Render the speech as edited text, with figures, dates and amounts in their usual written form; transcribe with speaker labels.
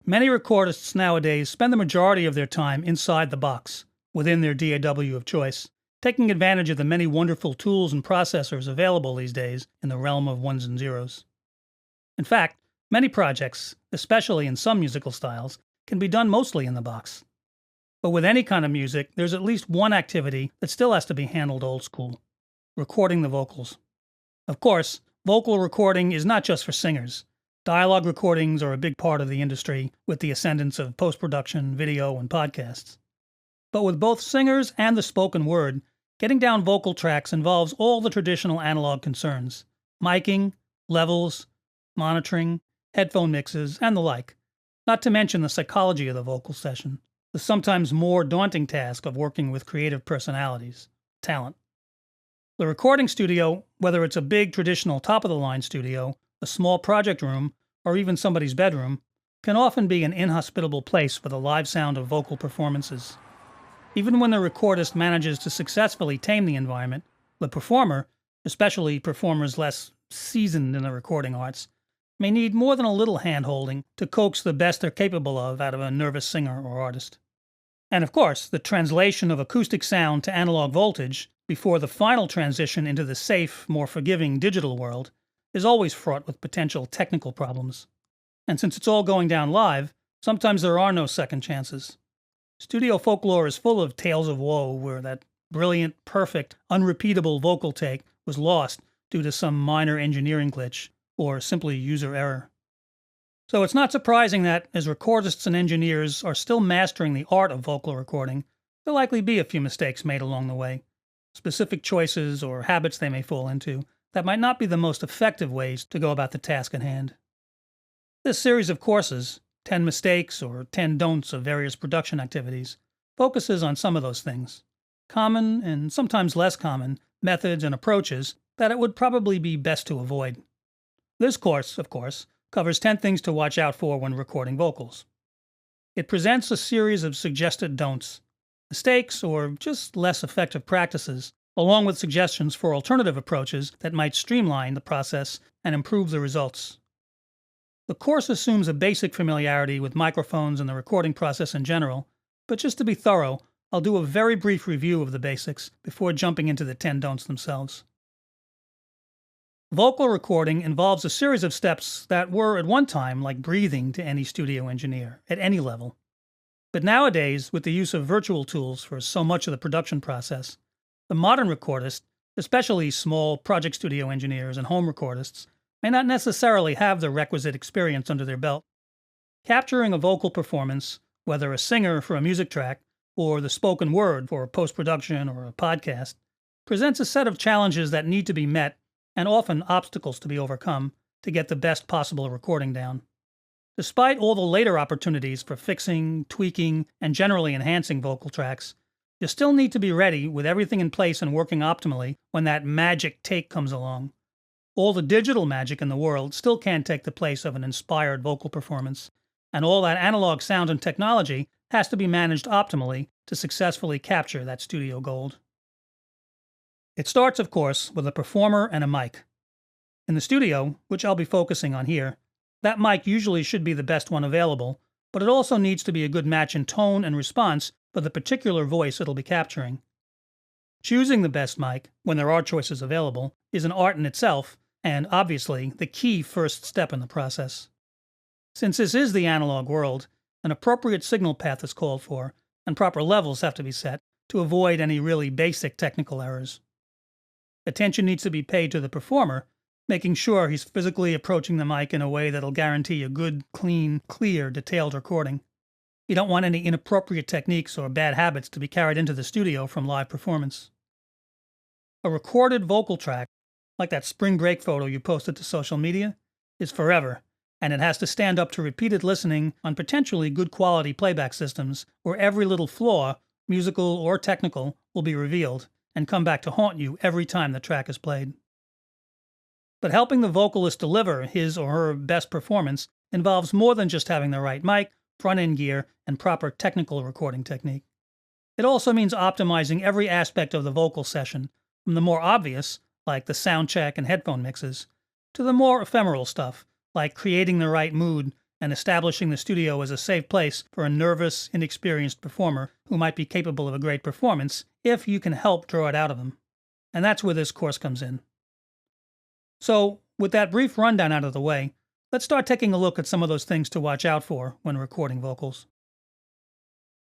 Speaker 1: Many recordists nowadays spend the majority of their time inside the box, within their DAW of choice, taking advantage of the many wonderful tools and processors available these days in the realm of ones and zeros. In fact, many projects, especially in some musical styles, can be done mostly in the box. But with any kind of music, there's at least one activity that still has to be handled old school: recording the vocals. Of course, vocal recording is not just for singers. Dialogue recordings are a big part of the industry with the ascendance of post-production, video, and podcasts. But with both singers and the spoken word, getting down vocal tracks involves all the traditional analog concerns: miking, levels, monitoring, headphone mixes, and the like, not to mention the psychology of the vocal session, the sometimes more daunting task of working with creative personalities, talent. The recording studio, whether it's a big traditional top-of-the-line studio, a small project room, or even somebody's bedroom, can often be an inhospitable place for the live sound of vocal performances. Even when the recordist manages to successfully tame the environment, the performer, especially performers less seasoned in the recording arts, may need more than a little hand-holding to coax the best they're capable of out of a nervous singer or artist. And of course, the translation of acoustic sound to analog voltage before the final transition into the safe, more forgiving digital world is always fraught with potential technical problems. And since it's all going down live, sometimes there are no second chances. Studio folklore is full of tales of woe where that brilliant, perfect, unrepeatable vocal take was lost due to some minor engineering glitch or simply user error. So it's not surprising that, as recordists and engineers are still mastering the art of vocal recording, there'll likely be a few mistakes made along the way, specific choices or habits they may fall into that might not be the most effective ways to go about the task at hand. This series of courses, 10 mistakes or 10 don'ts of various production activities, focuses on some of those things, common and sometimes less common methods and approaches that it would probably be best to avoid. This course, of course, covers 10 things to watch out for when recording vocals. It presents a series of suggested don'ts, mistakes, or just less effective practices, along with suggestions for alternative approaches that might streamline the process and improve the results. The course assumes a basic familiarity with microphones and the recording process in general, but just to be thorough, I'll do a very brief review of the basics before jumping into the 10 don'ts themselves. Vocal recording involves a series of steps that were at one time like breathing to any studio engineer, at any level. But nowadays, with the use of virtual tools for so much of the production process, the modern recordist, especially small project studio engineers and home recordists, may not necessarily have the requisite experience under their belt. Capturing a vocal performance, whether a singer for a music track or the spoken word for a post-production or a podcast, presents a set of challenges that need to be met and often obstacles to be overcome to get the best possible recording down. Despite all the later opportunities for fixing, tweaking, and generally enhancing vocal tracks, you still need to be ready with everything in place and working optimally when that magic take comes along. All the digital magic in the world still can't take the place of an inspired vocal performance, and all that analog sound and technology has to be managed optimally to successfully capture that studio gold. It starts, of course, with a performer and a mic. In the studio, which I'll be focusing on here, that mic usually should be the best one available, but it also needs to be a good match in tone and response for the particular voice it'll be capturing. Choosing the best mic, when there are choices available, is an art in itself, and obviously the key first step in the process. Since this is the analog world, an appropriate signal path is called for, and proper levels have to be set to avoid any really basic technical errors. Attention needs to be paid to the performer, making sure he's physically approaching the mic in a way that'll guarantee a good, clean, clear, detailed recording. You don't want any inappropriate techniques or bad habits to be carried into the studio from live performance. A recorded vocal track, like that spring break photo you posted to social media, is forever, and it has to stand up to repeated listening on potentially good quality playback systems where every little flaw, musical or technical, will be revealed and come back to haunt you every time the track is played. But helping the vocalist deliver his or her best performance involves more than just having the right mic, front-end gear, and proper technical recording technique. It also means optimizing every aspect of the vocal session, from the more obvious, like the sound check and headphone mixes, to the more ephemeral stuff, like creating the right mood and establishing the studio as a safe place for a nervous, inexperienced performer who might be capable of a great performance if you can help draw it out of them. And that's where this course comes in. So, with that brief rundown out of the way, let's start taking a look at some of those things to watch out for when recording vocals.